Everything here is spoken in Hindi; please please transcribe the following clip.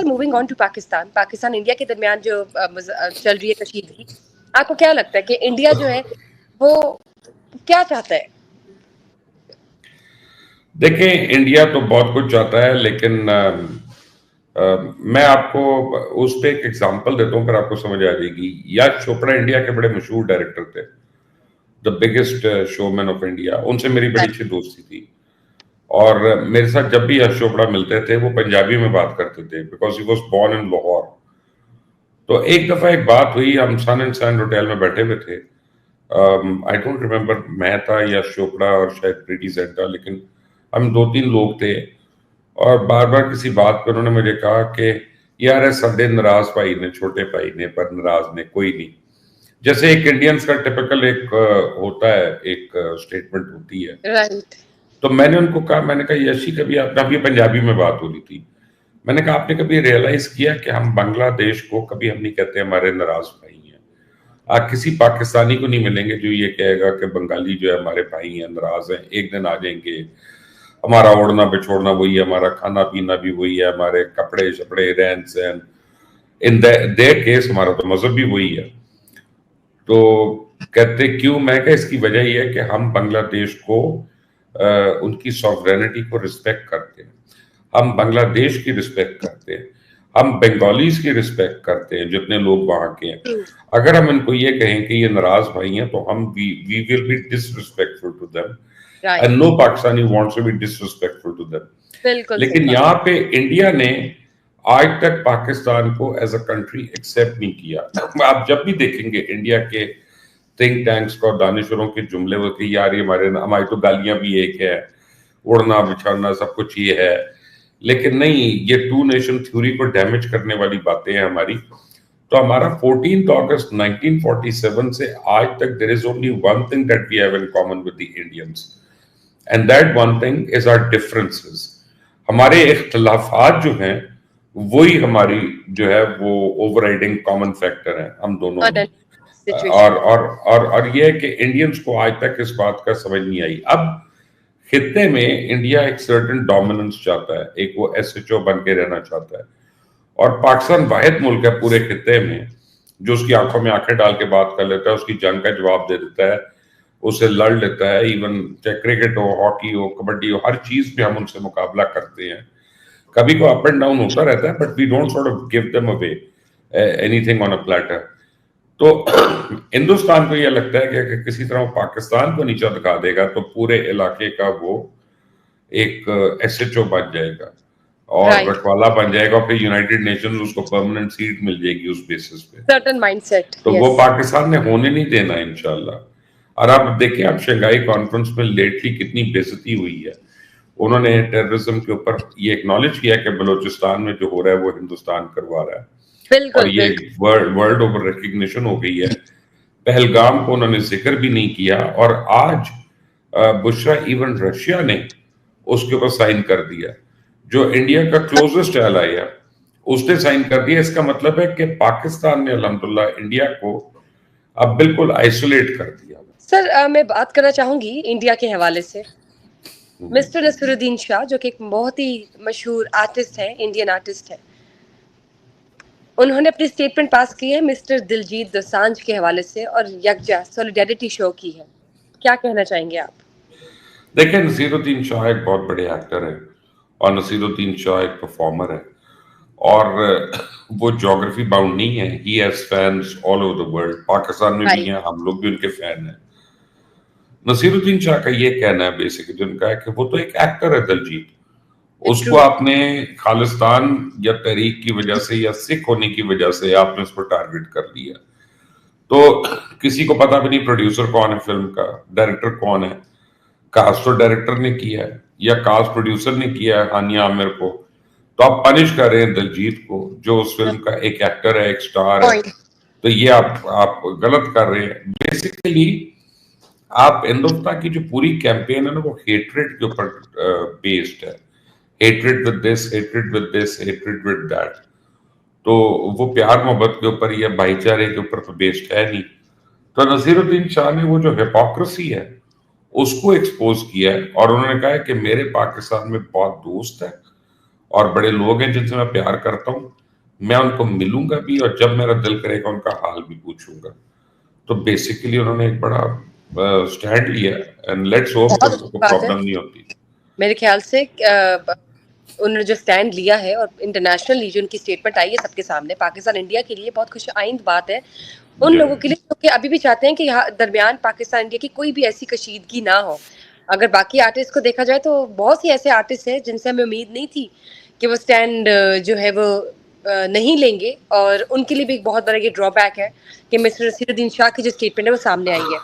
Sir moving on to Pakistan India के दरमियान जो चल रही है कशीदगी, आपको क्या लगता है कि इंडिया जो है वो क्या चाहता है? देखें, इंडिया तो बहुत कुछ चाहता है, लेकिन मैं आपको उस पर एक एग्जांपल देता हूँ, फिर आपको समझ आ जाएगी। यश चोपड़ा इंडिया के बड़े मशहूर डायरेक्टर थे, the biggest showman of India. उनसे मेरी बड़ी अच्छी दोस्ती थी, और मेरे साथ जब भी यश चोपड़ा मिलते थे वो पंजाबी में बात करते थे, because he was born in Lahore. तो एक दफा एक बात हुई, हम सन एंड सैंड होटल में बैठे हुए थे। आई डोंट रिमेम्बर, मैं था, यश चोपड़ा और शायद प्रीति ज़िंटा, लेकिन हम 2-3 लोग थे। और बार बार किसी बात पर उन्होंने मुझे कहा कि यार है सदे नाराज भाई ने, छोटे भाई ने, पर नाराज ने कोई नहीं। जैसे एक इंडियंस का टिपिकल एक होता है, एक स्टेटमेंट होती है, राइट। तो मैंने उनको कहा, मैंने कहा यशी कभी आपने, अभी पंजाबी में बात हो रही थी, मैंने कहा आपने कभी रियलाइज किया कि हम बांग्लादेश को कभी हम नहीं कहते हमारे नाराज भाई हैं। आप किसी पाकिस्तानी को नहीं मिलेंगे जो ये कहेगा कि बंगाली जो है हमारे भाई हैं, नाराज हैं। एक दिन आ जाएंगे, हमारा ओढ़ना बिछोड़ना वही है, हमारा खाना पीना भी वही है, हमारे कपड़े शपड़े रहन सहन, इन देयर केस हमारा तो मजहब भी वही है। तो कहते क्यों? मैं कहा इसकी वजह यह है कि हम बांग्लादेश को उनकी सॉवरेनिटी को रिस्पेक्ट करते हैं, हम बांग्लादेश की रिस्पेक्ट करते हैं, हम बंगालीज की रिस्पेक्ट करते हैं जितने लोग वहां के हैं। अगर हम इनको ये कहें कि ये नाराज भाई हैं, तो हम we will be disrespectful to them, and no Pakistani wants to be disrespectful to them. लेकिन यहाँ पे इंडिया ने आज तक पाकिस्तान को एज अ कंट्री एक्सेप्ट नहीं किया। आप जब भी देखेंगे इंडिया के थिंक टैंक्स को, दानिशवरों के जुमले वो कि यार ये हमारी तो गालियां भी एक है, उड़ना बिछड़ना सब कुछ ये है, लेकिन नहीं, ये टू नेशन थ्योरी को डैमेज करने वाली बातें हैं हमारी। तो हमारा 14 अगस्त 1947 से आज तक there is only one thing that we have in common with the Indians, and that one thing is our differences. हमारे इख्तिलाफात जो हैं वही हमारी जो है वो ओवरराइडिंग कॉमन फैक्टर है हम दोनों में। और ये है कि इंडियंस को आज तक इस बात का समझ नहीं आई। अब खित्ते में इंडिया एक सर्टेन डोमिनेंस चाहता है, एक वो एसएचओ बन के रहना चाहता है, और पाकिस्तान वाहिद मुल्क है पूरे खित्ते में जो उसकी आंखों में आंखें डाल के बात कर लेता है, उसकी जंग का जवाब दे देता है, उसे लड़ लेता है। इवन चाहे क्रिकेट हो, हॉकी हो, कबड्डी हो, हर चीज में हम उनसे मुकाबला करते हैं। कभी को अप एंड डाउन होता रहता है, but we don't sort of give them away anything on a platter. तो हिंदुस्तान को यह लगता है कि किसी तरह पाकिस्तान को नीचा दिखा देगा तो पूरे इलाके का वो एक एसएचओ बन जाएगा और रखवाला बन जाएगा, और फिर यूनाइटेड नेशंस उसको परमानेंट सीट मिल जाएगी उस बेसिस पे। सर्टेन माइंडसेट, तो वो पाकिस्तान ने होने नहीं देना इंशाल्लाह। और आप देखिए, आप शंघाई कॉन्फ्रेंस में लेटली कितनी बेइज्जती हुई है। उन्होंने टेररिज्म के ऊपर ये एक्नॉलेज किया कि बलूचिस्तान में जो हो रहा है वो हिंदुस्तान करवा रहा है, और ये वर्ल्ड ओवर रिकग्निशन हो गई है। पहलगाम को उन्होंने जिक्र भी नहीं किया, और आज बुशरा इवन रशिया ने उसके ऊपर साइन कर दिया, जो इंडिया का क्लोजेस्ट एलाई है उसने साइन कर दिया। इसका मतलब है कि पाकिस्तान ने अल्हम्दुलिल्लाह इंडिया को अब बिल्कुल आइसोलेट कर दिया। सर मैं बात करना चाहूंगी इंडिया के हवाले से। मिस्टर नसीरुद्दीन शाह जो कि एक बहुत ही मशहूर आर्टिस्ट है, इंडियन आर्टिस्ट है, उन्होंने अपनी स्टेटमेंट पास की है मिस्टर दिलजीत दोसांझ के हवाले से और यकजा सॉलिडेरिटी शो की है। क्या कहना चाहेंगे आप? देखिए, नसीरुद्दीन शाह एक बहुत बड़े एक्टर है, और नसीरुद्दीन शाह एक परफॉर्मर है, और वो ज्योग्राफी बाउंड नहीं है। He has fans all over the world, Pakistan में भी हैं, हम लोग भी उनके फैन हैं। नसीरुद्दीन शाह का ये कहना है बेसिकली उनका है कि वो तो एक एक्टर है दिलजीत, उसको आपने खालिस्तान या तहरीक की वजह से या सिख होने की वजह से आपने उस पर टारगेट कर लिया। तो किसी को पता भी नहीं प्रोड्यूसर कौन है फिल्म का, डायरेक्टर कौन है। कास्ट तो डायरेक्टर ने किया है या कास्ट प्रोड्यूसर ने किया है हानिया आमिर को, तो आप पनिश कर रहे हैं दिलजीत को जो उस फिल्म का एक एक्टर है, एक स्टार है। तो ये आप गलत कर रहे हैं। बेसिकली आप हिंदुस्तान की जो पूरी कैंपेन है ना, वो हेट्रेड के ऊपर बेस्ड है। Hatred with this, hatred with this, hatred with that. तो वो प्यार मोहब्बत के ऊपर या भाईचारे के ऊपर तो बेस्ड है नहीं। तो नसीरुद्दीन शाह ने वो जो हिपोक्रेसी है उसको एक्सपोज किया है, और उन्होंने कहा है कि मेरे पाकिस्तान में बहुत दोस्त है और बड़े लोग हैं जिनसे मैं प्यार करता हूँ, मैं उनको मिलूंगा भी और जब मेरा दिल करेगा उनका हाल भी पूछूंगा। तो बेसिकली उन्होंने एक बड़ा स्टैंड लिया एंड लेट्स होप कि बहुत अच्छी उनको बात है। प्रॉब्लम नहीं होती। मेरे ख्याल से उन्होंने जो स्टैंड लिया है और इंटरनेशनली जो उनकी स्टेटमेंट आई है सबके सामने, पाकिस्तान इंडिया के लिए बहुत खुशआइंद बात है उन लोगों के लिए जो कि अभी भी चाहते हैं कि यहाँ दरमियान पाकिस्तान इंडिया की कोई भी ऐसी कशीदगी ना हो। अगर बाकी आर्टिस्ट को देखा जाए तो बहुत सी ऐसे आर्टिस्ट हैं जिनसे हमें उम्मीद नहीं थी कि वो स्टैंड जो है वो नहीं लेंगे, और उनके लिए भी एक बहुत बड़ा ये ड्रॉबैक है कि मिस्टर नसीरुद्दीन शाह की जो स्टेटमेंट है वो सामने आई है।